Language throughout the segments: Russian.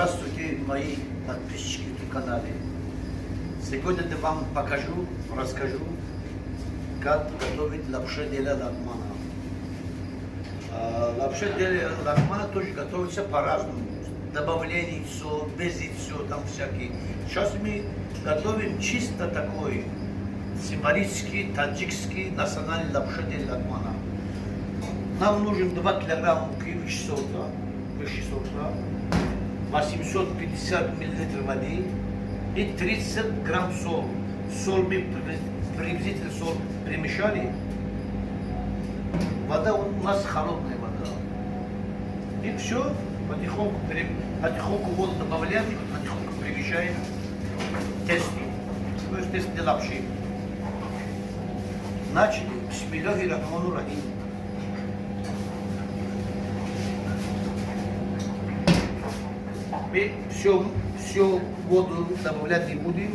Здравствуйте, мои подписчики на канале. Сегодня я вам покажу, расскажу, как готовить лапшу деля лакмана. Лапша деля лакмана тоже готовится по-разному. Добавление яйцо, без яйцо, там всякие. Сейчас мы готовим чисто такой символический, таджикский национальный лапша деля лакмана. Нам нужен 2 килограмма муки высшего сорта, 850 мл воды и 30 грамм соли. Соль мы приблизительно перемешали. Вода у нас холодная вода. И все, потихоньку воду добавляем, потихоньку примешаем тесто. То есть тесто для лапши. Начали. Бисмиллахи рахману рахим. Мы все воду добавлять не будем,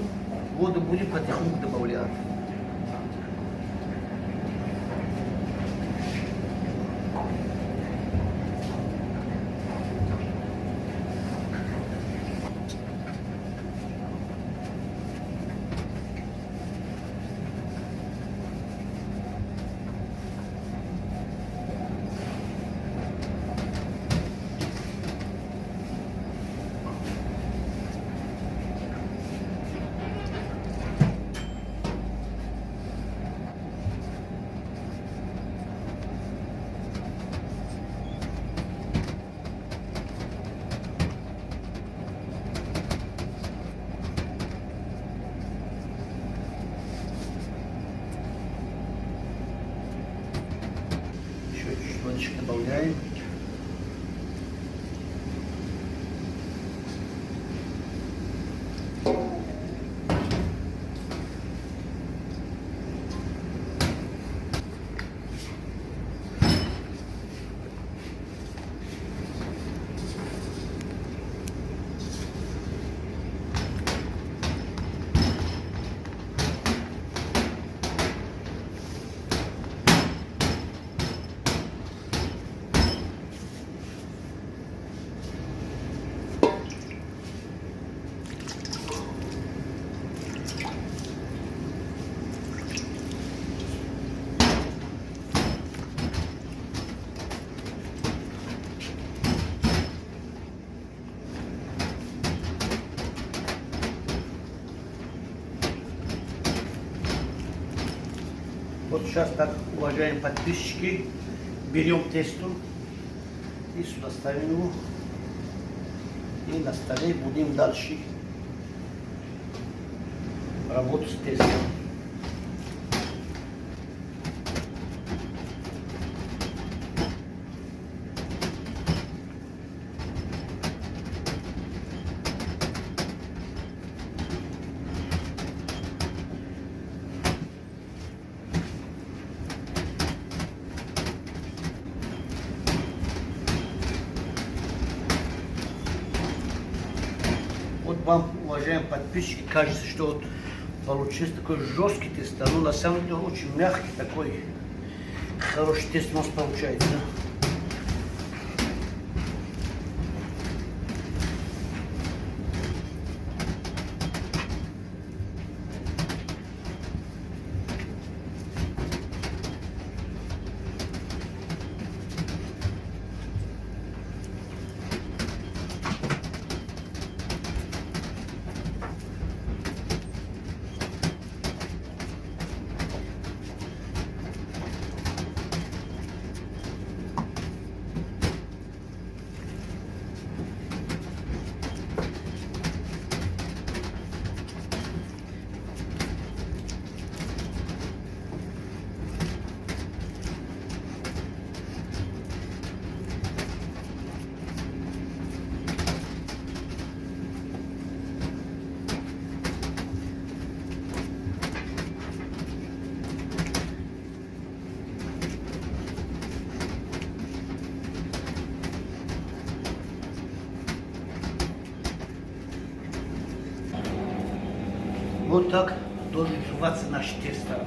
воду будем потихоньку добавлять. Чуть добавляем. Вот сейчас так, уважаемые подписчики, берем тесто и сюда ставим его. И на столе будем дальше работать с тестом. Вот вам, уважаемые подписчики, кажется, что вот получился такой жесткий тест, но на самом деле очень мягкий такой, хороший тест у нас получается. Вот так должен рваться наш тесто.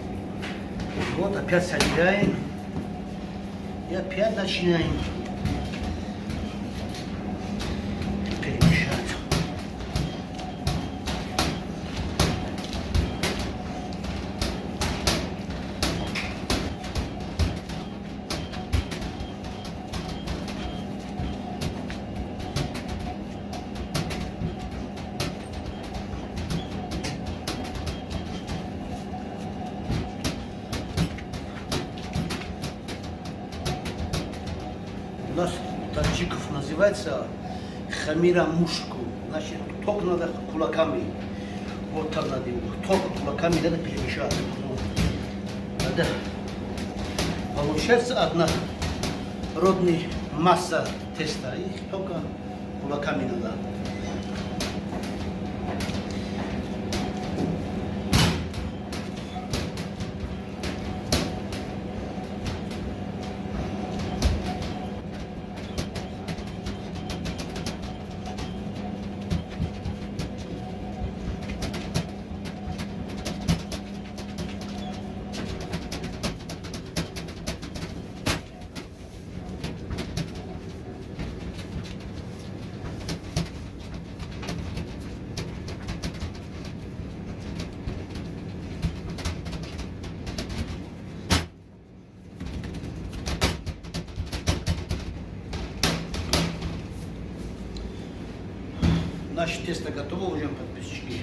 Вот опять согреем и опять начинаем перемешать. нас таджиков называется хамира мушку. Значит, только надо кулаками. Вот так надо его. Только кулаками надо перемешать. Надо. Получается одна родная масса теста. И только кулаками надо. Наше тесто готово, уважаемые подписчики.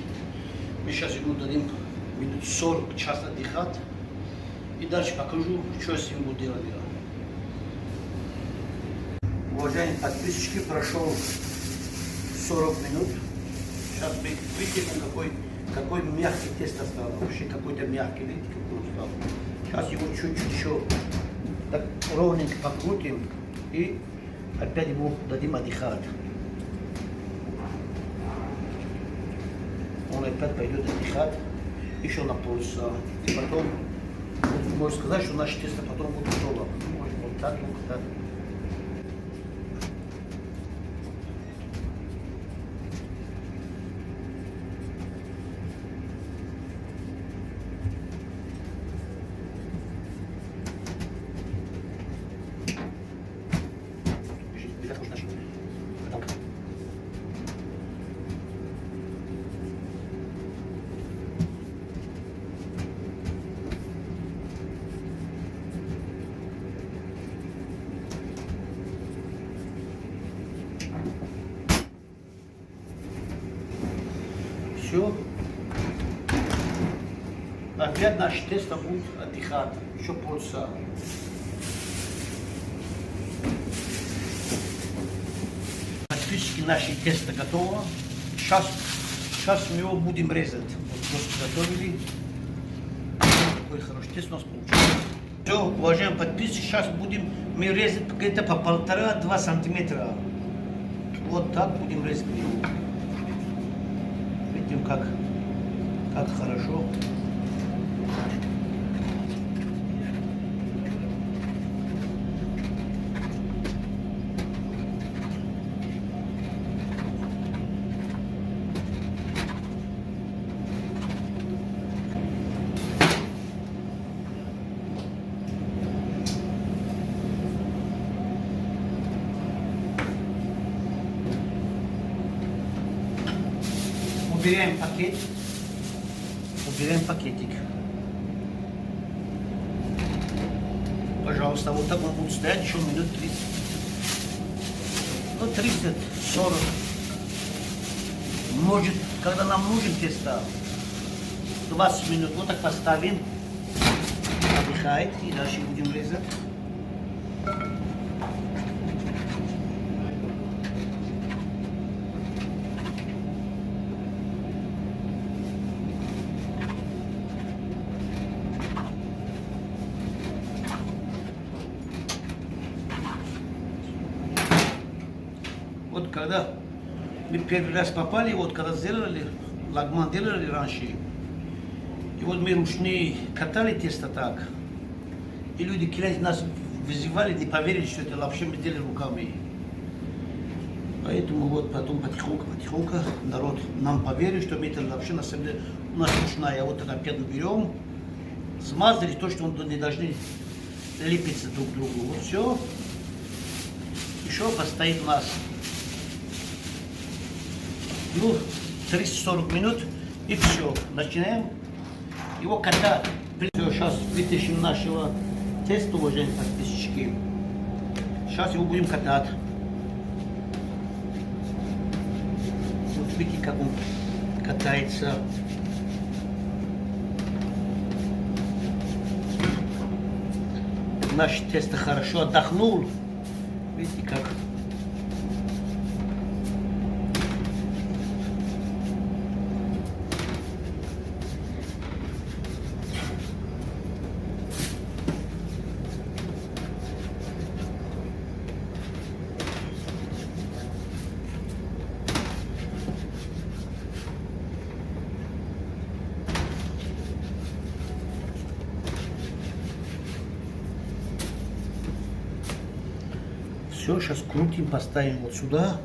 Мы сейчас ему дадим минут 40, час отдыхать. И дальше покажу, что с ним буду делать. Уважаемые подписчики, прошел 40 минут. Сейчас мы видим, какой мягкий тесто стало. Вообще какой-то мягкий, видите, какой он стал. Сейчас его чуть-чуть еще так ровненько покрутим и опять ему дадим отдыхать. Он опять пойдет отдыхать еще на полчаса. И потом, можно сказать, что наше тесто потом будет готово. Вот так, вот так. Все. Опять наше тесто будет отдыхать. Еще полчаса. Подписчики, наше тесто готово. Сейчас мы его будем резать. Вот просто готовили. Такое хорошее тесто у нас получилось. Все, уважаемые подписчики, сейчас будем мы резать где-то по 1,5-2 сантиметра. Вот так будем резать. Видим, как хорошо. Убираем пакет. Убираем пакетик. Пожалуйста, вот так он будет стоять еще минут 30. Ну, 30-40. Может, когда нам нужен тесто, 20 минут. Вот так поставим. Отдыхает. И дальше будем резать. Вот когда мы первый раз попали, вот когда сделали, лагман делали раньше, и вот мы ручные катали тесто так, и люди клиенты нас вызывали, не поверили, что это вообще мы делали руками. Поэтому вот потом потихоньку народ нам поверил, что мы это вообще на самом деле у нас ручная. Вот это опять берем, смазали то, что он не должны лепиться друг к другу. Вот все. Еще постоит у нас. Ну, 30-40 минут и все. Начинаем его катать. Все, сейчас вытащим нашего теста, уважаемые подписчики. Сейчас его будем катать. Вот видите, как он катается. Наше тесто хорошо отдохнул. Видите как? Все, сейчас крутим, поставим вот сюда.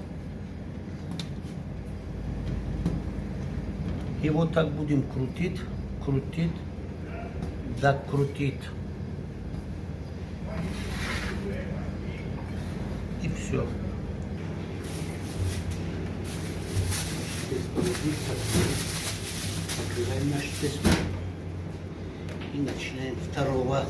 И вот так будем крутить, крутить, да крутить. И все. Открываем наш тест. И начинаем второго.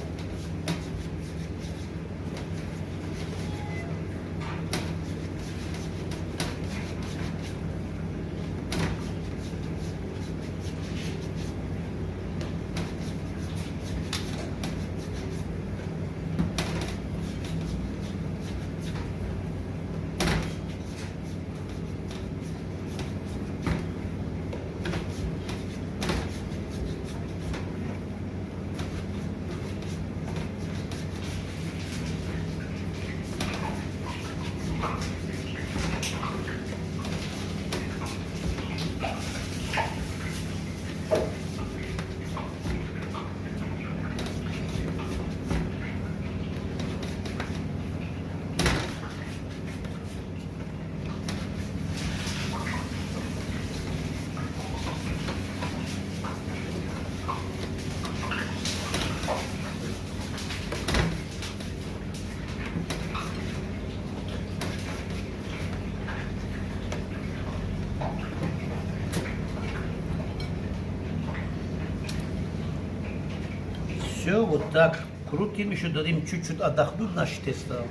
Все, вот так крутим, еще дадим чуть-чуть отдохнуть наше тесто.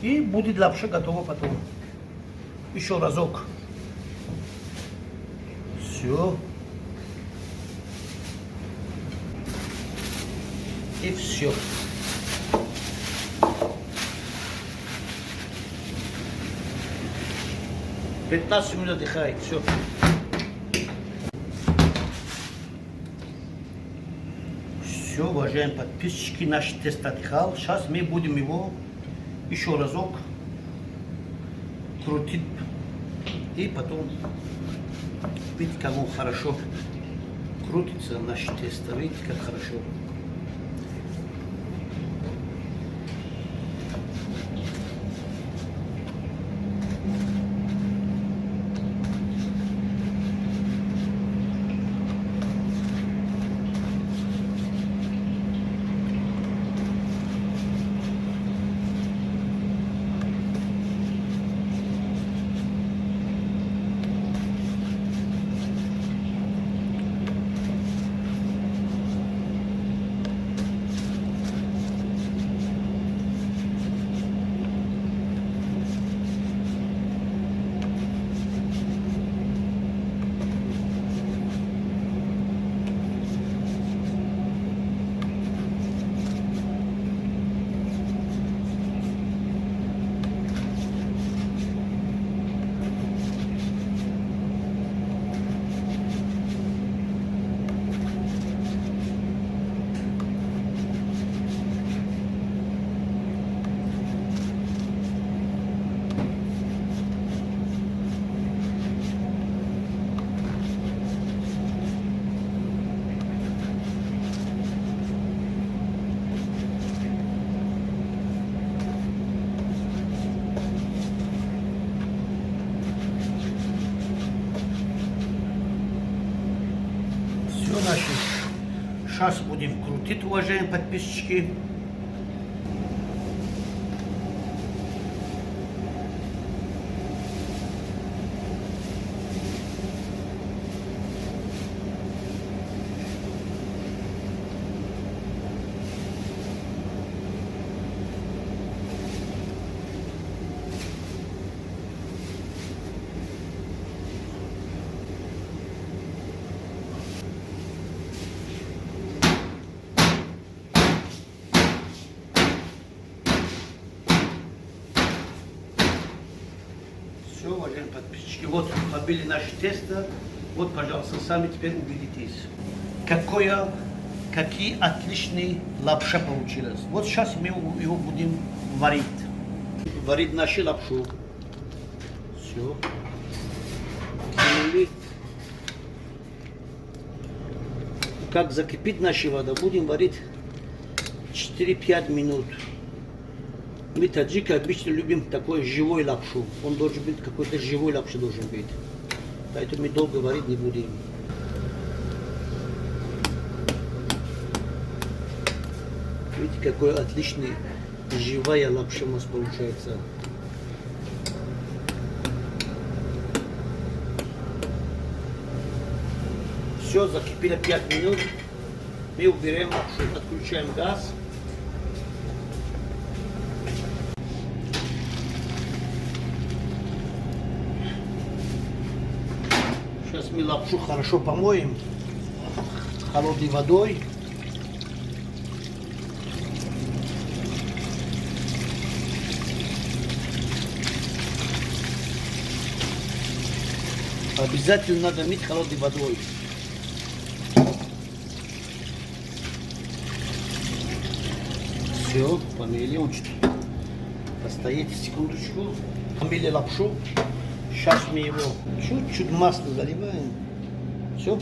И будет лапша готова потом. Еще разок. Все. И все. Пятнадцать минут отдыхает, все. Все, уважаемые подписчики, наш тест отдыхал. Сейчас мы будем его еще разок крутить. И потом, видите, как он хорошо крутится, наш тест. Видите, как хорошо. Сейчас будем крутить, уважаемые подписчики. Все, уважаемые подписчики, вот побили наше тесто. Вот, пожалуйста, сами теперь убедитесь, какие отличные лапша получилась. Вот сейчас мы его будем варить. Варить нашу лапшу. Все. Кинули. Как закипит наша вода, будем варить 4-5 минут. Мы таджики обычно любим такой живой лапшу. Он должен быть, какой-то живой лапша должен быть. Поэтому мы долго варить не будем. Видите, какой отличный живая лапша у нас получается. Все, закипело 5 минут. Мы убираем лапшу, отключаем газ. Сейчас мы лапшу хорошо помоем холодной водой. Обязательно надо мыть холодной водой. Все, помыли, он чуть постоит секундочку. Помыли лапшу. Сейчас мы его чуть-чуть масло заливаем. Все.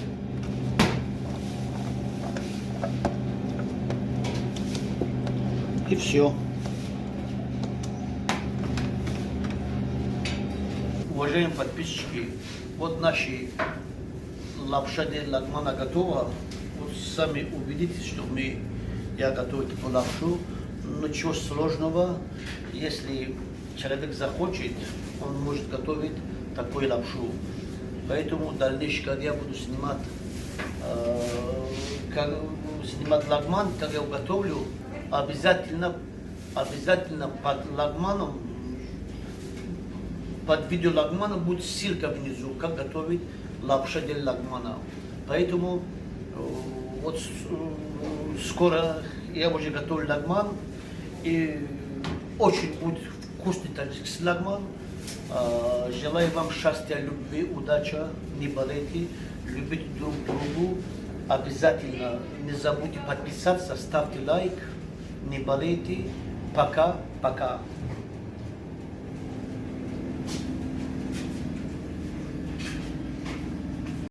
И все. Уважаемые подписчики, вот наши лапша де лагмана готова. Вот сами убедитесь, что я готовлю такую лапшу. Ничего сложного, если человек захочет, он может готовить такую лапшу. Поэтому в дальнейшем, когда я буду снимать лагман, как я готовлю, обязательно под лагманом, под видео лагмана будет ссылка внизу, как готовить лапша дель лагмана. Поэтому вот скоро я уже готовлю лагман, и очень будет вкусный таджикский лагман. Желаю вам счастья, любви, удачи, не болейте, любите друг другу. Обязательно не забудьте подписаться, ставьте лайк, не болейте. Пока-пока.